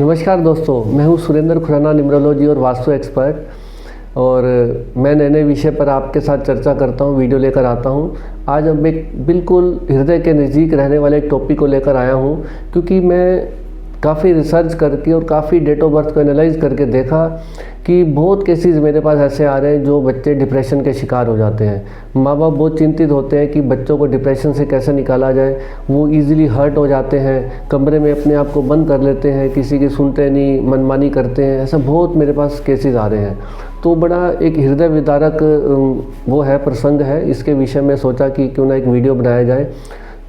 नमस्कार दोस्तों, मैं हूं सुरेंद्र खुराना, न्यूमरोलॉजी और वास्तु एक्सपर्ट। और मैं नए नए विषय पर आपके साथ चर्चा करता हूं, वीडियो लेकर आता हूं। आज अब एक बिल्कुल हृदय के नज़दीक रहने वाले एक टॉपिक को लेकर आया हूं, क्योंकि मैं काफ़ी रिसर्च करके और काफ़ी डेट ऑफ बर्थ को एनालाइज करके देखा कि बहुत केसेस मेरे पास ऐसे आ रहे हैं जो बच्चे डिप्रेशन के शिकार हो जाते हैं। माँ बाप बहुत चिंतित होते हैं कि बच्चों को डिप्रेशन से कैसे निकाला जाए। वो इजीली हर्ट हो जाते हैं, कमरे में अपने आप को बंद कर लेते हैं, किसी की सुनते नहीं, मनमानी करते हैं। ऐसा बहुत मेरे पास केसेस आ रहे हैं। तो बड़ा एक हृदय विदारक वो है, प्रसंग है। इसके विषय में सोचा कि क्यों ना एक वीडियो बनाया जाए।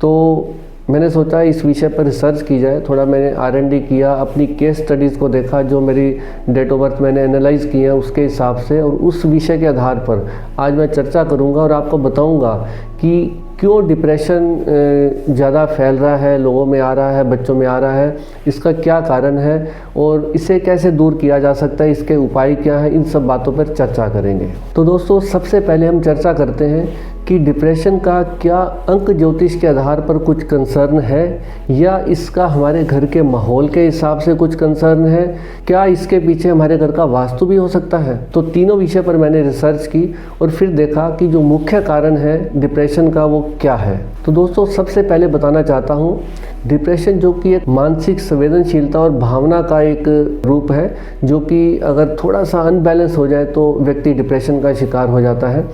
तो मैंने सोचा इस विषय पर रिसर्च की जाए। थोड़ा मैंने R&D किया, अपनी केस स्टडीज़ को देखा, जो मेरी डेट ऑफ बर्थ मैंने एनालाइज़ किए हैं उसके हिसाब से, और उस विषय के आधार पर आज मैं चर्चा करूंगा और आपको बताऊंगा कि क्यों डिप्रेशन ज़्यादा फैल रहा है, लोगों में आ रहा है, बच्चों में आ रहा है, इसका क्या कारण है और इसे कैसे दूर किया जा सकता है, इसके उपाय क्या हैं, इन सब बातों पर चर्चा करेंगे। तो दोस्तों, सबसे पहले हम चर्चा करते हैं कि डिप्रेशन का क्या अंक ज्योतिष के आधार पर कुछ कंसर्न है, या इसका हमारे घर के माहौल के हिसाब से कुछ कंसर्न है, क्या इसके पीछे हमारे घर का वास्तु भी हो सकता है। तो तीनों विषय पर मैंने रिसर्च की और फिर देखा कि जो मुख्य कारण है डिप्रेशन का वो क्या है। तो दोस्तों, सबसे पहले बताना चाहता हूँ, डिप्रेशन जो कि एक मानसिक संवेदनशीलता और भावना का एक रूप है, जो कि अगर थोड़ा सा अनबैलेंस हो जाए तो व्यक्ति डिप्रेशन का शिकार हो जाता है।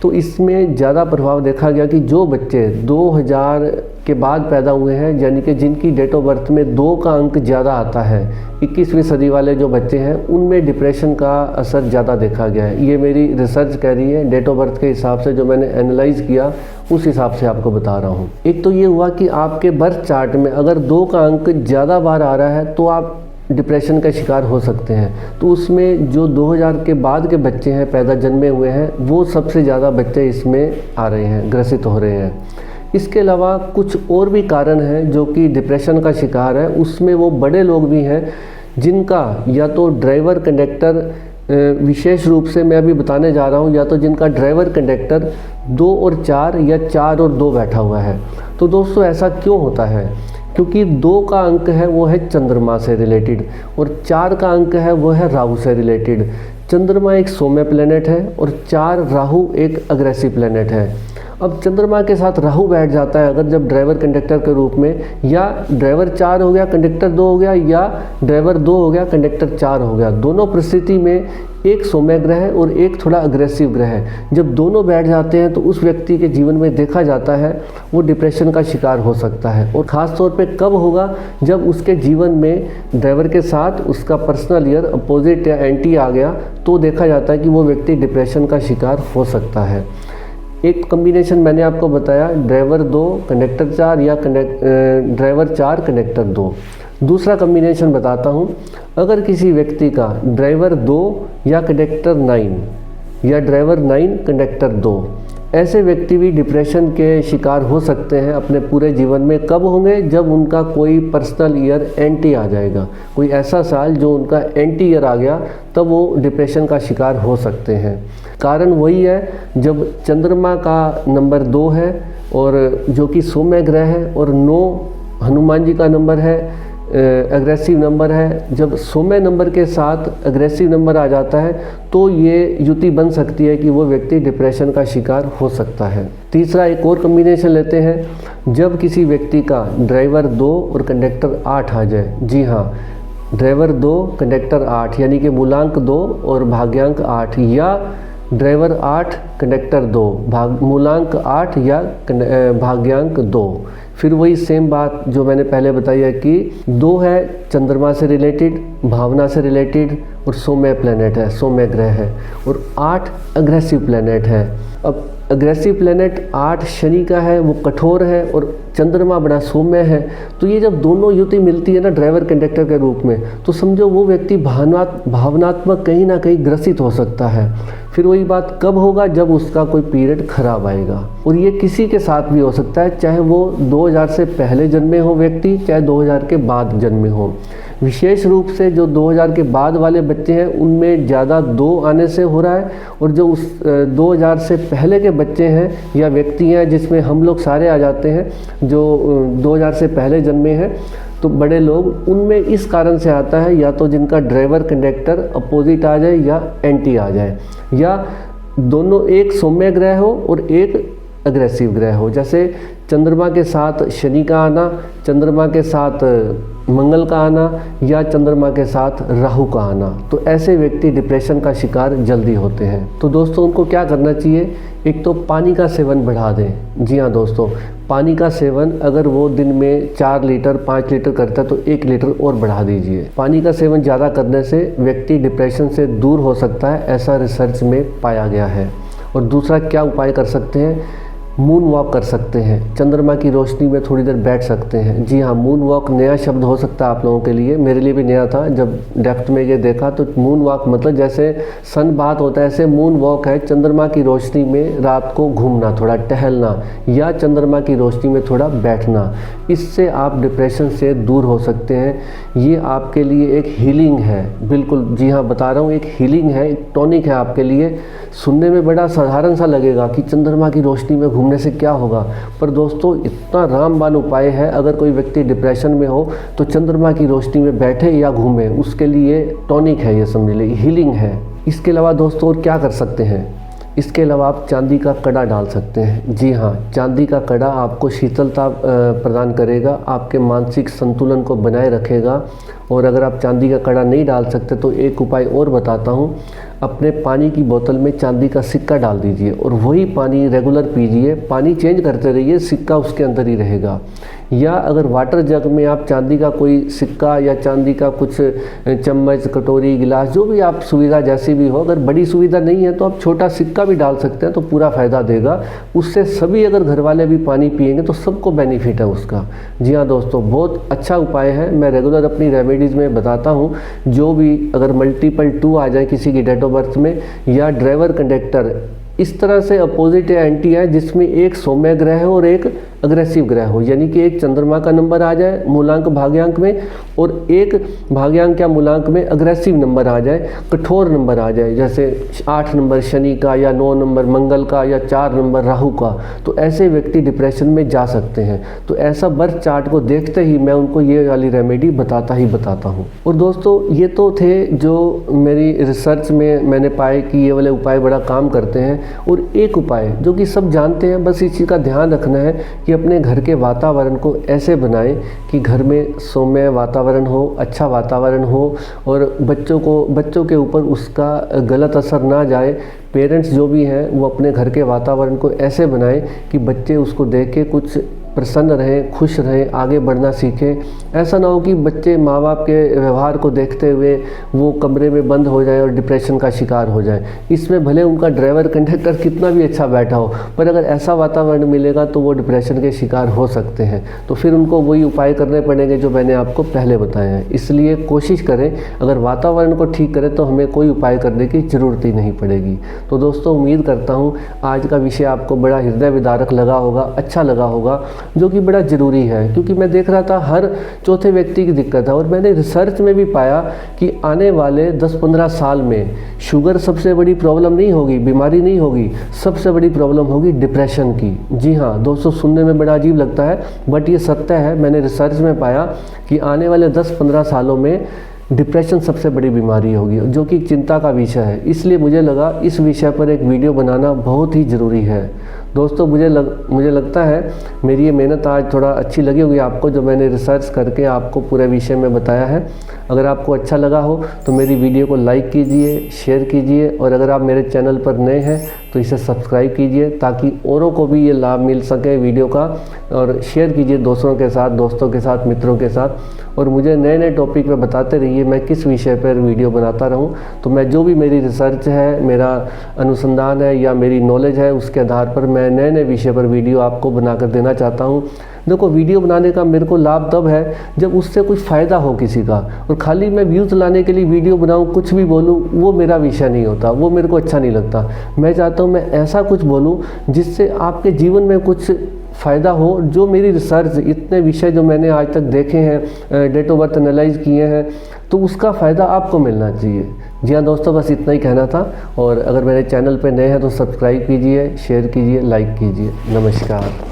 तो इसमें ज़्यादा प्रभाव देखा गया कि जो बच्चे 2000 के बाद पैदा हुए हैं, यानी कि जिनकी डेट ऑफ बर्थ में 2 का अंक ज़्यादा आता है, 21वीं सदी वाले जो बच्चे हैं, उनमें डिप्रेशन का असर ज़्यादा देखा गया है। ये मेरी रिसर्च कह रही है, डेट ऑफ बर्थ के हिसाब से जो मैंने एनालाइज़ किया उस हिसाब से आपको बता रहा हूँ। एक तो ये हुआ कि आपके बर्थ चार्ट में अगर 2 का अंक ज़्यादा बार आ रहा है तो आप डिप्रेशन का शिकार हो सकते हैं। तो उसमें जो 2000 के बाद के बच्चे हैं, पैदा जन्मे हुए हैं, वो सबसे ज़्यादा बच्चे इसमें आ रहे हैं, ग्रसित हो रहे हैं। इसके अलावा कुछ और भी कारण हैं जो कि डिप्रेशन का शिकार है। उसमें वो बड़े लोग भी हैं जिनका या तो ड्राइवर कंडक्टर, विशेष रूप से मैं अभी बताने जा रहा हूँ, या तो जिनका ड्राइवर कंडक्टर 2 और 4 या 4 और 2 बैठा हुआ है। तो दोस्तों, ऐसा क्यों होता है? क्योंकि 2 का अंक है वो है चंद्रमा से रिलेटेड, और 4 का अंक है वो है राहु से रिलेटेड। चंद्रमा एक सौम्य प्लेनेट है और 4 राहु एक अग्रेसिव प्लेनेट है। अब चंद्रमा के साथ राहु बैठ जाता है अगर जब ड्राइवर कंडक्टर के रूप में, या ड्राइवर 4 हो गया कंडक्टर 2 हो गया, या ड्राइवर 2 हो गया कंडक्टर 4 हो गया। दोनों परिस्थिति में एक सौम्य ग्रह है और एक थोड़ा अग्रेसिव ग्रह है। जब दोनों बैठ जाते हैं तो उस व्यक्ति के जीवन में देखा जाता है वो डिप्रेशन का शिकार हो सकता है। और ख़ास तौर पे कब होगा? जब उसके जीवन में ड्राइवर के साथ उसका पर्सनल ईयर अपोजिट या एंटी आ गया, तो देखा जाता है कि वो व्यक्ति डिप्रेशन का शिकार हो सकता है। एक कॉम्बिनेशन मैंने आपको बताया, ड्राइवर 2 कंडक्टर 4 या ड्राइवर 4 कंडक्टर 2। दूसरा कॉम्बिनेशन बताता हूँ, अगर किसी व्यक्ति का ड्राइवर 2 या कंडक्टर 9 या ड्राइवर 9 कंडक्टर 2, ऐसे व्यक्ति भी डिप्रेशन के शिकार हो सकते हैं अपने पूरे जीवन में। कब होंगे? जब उनका कोई पर्सनल ईयर एंटी आ जाएगा, कोई ऐसा साल जो उनका एंटी ईयर आ गया, तब वो डिप्रेशन का शिकार हो सकते हैं। कारण वही है, जब चंद्रमा का नंबर 2 है और जो कि सौम्य ग्रह है, और 9 हनुमान जी का नंबर है, एग्रेसिव नंबर है। जब सौम्य नंबर के साथ एग्रेसिव नंबर आ जाता है तो ये युति बन सकती है कि वो व्यक्ति डिप्रेशन का शिकार हो सकता है। तीसरा एक और कॉम्बिनेशन लेते हैं, जब किसी व्यक्ति का ड्राइवर 2 और कंडक्टर 8 आ जाए। जी हाँ, ड्राइवर 2 कंडक्टर 8, यानी कि मूलांक 2 और भाग्यांक 8, या ड्राइवर 8 कंडक्टर 2 मूलांक 8 या भाग्यांक 2। फिर वही सेम बात जो मैंने पहले बताई है कि 2 है चंद्रमा से रिलेटेड, भावना से रिलेटेड, और सौम्य प्लेनेट है, सौम्य ग्रह है, और 8 अग्रेसिव प्लेनेट है। अब अग्रेसिव प्लेनेट 8 शनि का है, वो कठोर है, और चंद्रमा बड़ा सौम्य है। तो ये जब दोनों युति मिलती है ना ड्राइवर कंडक्टर के रूप में, तो समझो वो व्यक्ति भावनात्मक कहीं ना कहीं ग्रसित हो सकता है। फिर वही बात कब होगा? जब उसका कोई पीरियड खराब आएगा। और ये किसी के साथ भी हो सकता है, चाहे वो 2000 से पहले जन्मे हो व्यक्ति, चाहे 2000 के बाद जन्मे हो। विशेष रूप से जो 2000 के बाद वाले बच्चे हैं उनमें ज़्यादा 2 आने से हो रहा है, और जो उस 2000 से पहले के बच्चे हैं या व्यक्ति हैं, जिसमें हम लोग सारे आ जाते हैं जो 2000 से पहले जन्मे हैं, तो बड़े लोग उनमें इस कारण से आता है, या तो जिनका ड्राइवर कंडक्टर अपोजिट आ जाए या एंटी आ जाए, या दोनों एक सौम्य ग्रह हो और एक अग्रेसिव ग्रह हो। जैसे चंद्रमा के साथ शनि का आना, चंद्रमा के साथ मंगल का आना, या चंद्रमा के साथ राहु का आना, तो ऐसे व्यक्ति डिप्रेशन का शिकार जल्दी होते हैं। तो दोस्तों उनको क्या करना चाहिए, एक तो पानी का सेवन बढ़ा दें। जी हाँ दोस्तों, पानी का सेवन अगर वो दिन में 4 लीटर 5 लीटर करता है तो 1 लीटर और बढ़ा दीजिए। पानी का सेवन ज़्यादा करने से व्यक्ति डिप्रेशन से दूर हो सकता है, ऐसा रिसर्च में पाया गया है। और दूसरा क्या उपाय कर सकते हैं, मून वॉक कर सकते हैं, चंद्रमा की रोशनी में थोड़ी देर बैठ सकते हैं। जी हाँ, मून वॉक नया शब्द हो सकता है आप लोगों के लिए, मेरे लिए भी नया था जब डेप्थ में ये देखा। तो मून वॉक मतलब जैसे सन बात होता है, ऐसे मून वॉक है चंद्रमा की रोशनी में रात को घूमना, थोड़ा टहलना, या चंद्रमा की रोशनी में थोड़ा बैठना। इससे आप डिप्रेशन से दूर हो सकते हैं। ये आपके लिए एक हीलिंग है, बिल्कुल जी हाँ बता रहा हूँ, एक हीलिंग है, एक टॉनिक है आपके लिए। सुनने में बड़ा साधारण सा लगेगा कि चंद्रमा की रोशनी में घूमने से क्या होगा, पर दोस्तों इतना रामबाण उपाय है। अगर कोई व्यक्ति डिप्रेशन में हो तो चंद्रमा की रोशनी में बैठे या घूमे, उसके लिए टॉनिक है, ये समझ लीजिए हीलिंग है। इसके अलावा दोस्तों और क्या कर सकते हैं, इसके अलावा आप चांदी का कड़ा डाल सकते हैं। जी हाँ, चांदी का कड़ा आपको शीतलता प्रदान करेगा, आपके मानसिक संतुलन को बनाए रखेगा। और अगर आप चांदी का कड़ा नहीं डाल सकते तो एक उपाय और बताता हूँ, अपने पानी की बोतल में चांदी का सिक्का डाल दीजिए और वही पानी रेगुलर पीजिए। पानी चेंज करते रहिए, सिक्का उसके अंदर ही रहेगा। या अगर वाटर जग में आप चांदी का कोई सिक्का या चांदी का कुछ चम्मच, कटोरी, गिलास, जो भी आप सुविधा जैसी भी हो, अगर बड़ी सुविधा नहीं है तो आप छोटा सिक्का भी डाल सकते हैं, तो पूरा फ़ायदा देगा। उससे सभी अगर घर वाले भी पानी पिएंगे तो सबको बेनिफिट है उसका। जी हाँ दोस्तों, बहुत अच्छा उपाय है, मैं रेगुलर अपनी रेमेडीज़ में बताता हूँ। जो भी अगर मल्टीपल 2 आ जाए किसी की डेट ऑफ बर्थ में, या ड्राइवर कंडक्टर इस तरह से अपोजिट या एंटी है जिसमें एक सौम्य ग्रह है और एक अग्रेसिव ग्रह हो, यानी कि एक चंद्रमा का नंबर आ जाए मूलांक भाग्यांक में और एक भाग्यांक या मूलांक में अग्रेसिव नंबर आ जाए, कठोर नंबर आ जाए, जैसे 8 नंबर शनि का, या 9 नंबर मंगल का, या 4 नंबर राहु का, तो ऐसे व्यक्ति डिप्रेशन में जा सकते हैं। तो ऐसा बर्थ चार्ट को देखते ही मैं उनको ये वाली रेमेडी बताता हूँ। और दोस्तों ये तो थे जो मेरी रिसर्च में मैंने पाए कि ये वाले उपाय बड़ा काम करते हैं। और एक उपाय जो कि सब जानते हैं, बस इस चीज़ का ध्यान रखना है कि अपने घर के वातावरण को ऐसे बनाएं कि घर में सौम्य वातावरण हो, अच्छा वातावरण हो, और बच्चों के ऊपर उसका गलत असर ना जाए। पेरेंट्स जो भी हैं वो अपने घर के वातावरण को ऐसे बनाएं कि बच्चे उसको देख के कुछ प्रसन्न रहें, खुश रहें, आगे बढ़ना सीखें। ऐसा ना हो कि बच्चे माँ बाप के व्यवहार को देखते हुए वो कमरे में बंद हो जाए और डिप्रेशन का शिकार हो जाए। इसमें भले उनका ड्राइवर कंडक्टर कितना भी अच्छा बैठा हो, पर अगर ऐसा वातावरण मिलेगा तो वो डिप्रेशन के शिकार हो सकते हैं। तो फिर उनको वही उपाय करने पड़ेंगे जो मैंने आपको पहले बताए हैं। इसलिए कोशिश करें, अगर वातावरण को ठीक करें तो हमें कोई उपाय करने की ज़रूरत ही नहीं पड़ेगी। तो दोस्तों उम्मीद करता हूँ आज का विषय आपको बड़ा हृदय विदारक लगा होगा, अच्छा लगा होगा, जो कि बड़ा ज़रूरी है। क्योंकि मैं देख रहा था हर चौथे व्यक्ति की दिक्कत है, और मैंने रिसर्च में भी पाया कि आने वाले 10-15 साल में शुगर सबसे बड़ी प्रॉब्लम नहीं होगी, बीमारी नहीं होगी, सबसे बड़ी प्रॉब्लम होगी डिप्रेशन की। जी हाँ दोस्तों, सुनने में बड़ा अजीब लगता है बट ये सत्य है। मैंने रिसर्च में पाया कि आने वाले 10-15 सालों में डिप्रेशन सबसे बड़ी बीमारी होगी, जो कि चिंता का विषय है। इसलिए मुझे लगा इस विषय पर एक वीडियो बनाना बहुत ही ज़रूरी है। दोस्तों मुझे लगता है मेरी ये मेहनत आज थोड़ा अच्छी लगी होगी आपको, जो मैंने रिसर्च करके आपको पूरे विषय में बताया है। अगर आपको अच्छा लगा हो तो मेरी वीडियो को लाइक कीजिए, शेयर कीजिए, और अगर आप मेरे चैनल पर नए हैं तो इसे सब्सक्राइब कीजिए ताकि औरों को भी ये लाभ मिल सके वीडियो का। और शेयर कीजिए दोस्तों के साथ, मित्रों के साथ। और मुझे नए नए टॉपिक पे बताते रहिए मैं किस विषय पर वीडियो बनाता रहूं। तो मैं जो भी मेरी रिसर्च है, मेरा अनुसंधान है या मेरी नॉलेज है, उसके आधार पर मैं नए नए विषय पर वीडियो आपको बनाकर देना चाहता हूं। देखो, वीडियो बनाने का मेरे को लाभ तब है जब उससे कुछ फ़ायदा हो किसी का, और खाली मैं व्यूज़ लाने के लिए वीडियो बनाऊं, कुछ भी बोलूं, वो मेरा विषय नहीं होता, वो मेरे को अच्छा नहीं लगता। मैं चाहता हूं मैं ऐसा कुछ बोलूं जिससे आपके जीवन में कुछ फ़ायदा हो। जो मेरी रिसर्च, इतने विषय जो मैंने आज तक देखे हैं, डेट ऑफ बर्थ एनालाइज किए हैं, तो उसका फ़ायदा आपको मिलना चाहिए। जी हाँ दोस्तों, बस इतना ही कहना था। और अगर मेरे चैनल पे नए हैं तो सब्सक्राइब कीजिए, शेयर कीजिए, लाइक कीजिए। नमस्कार।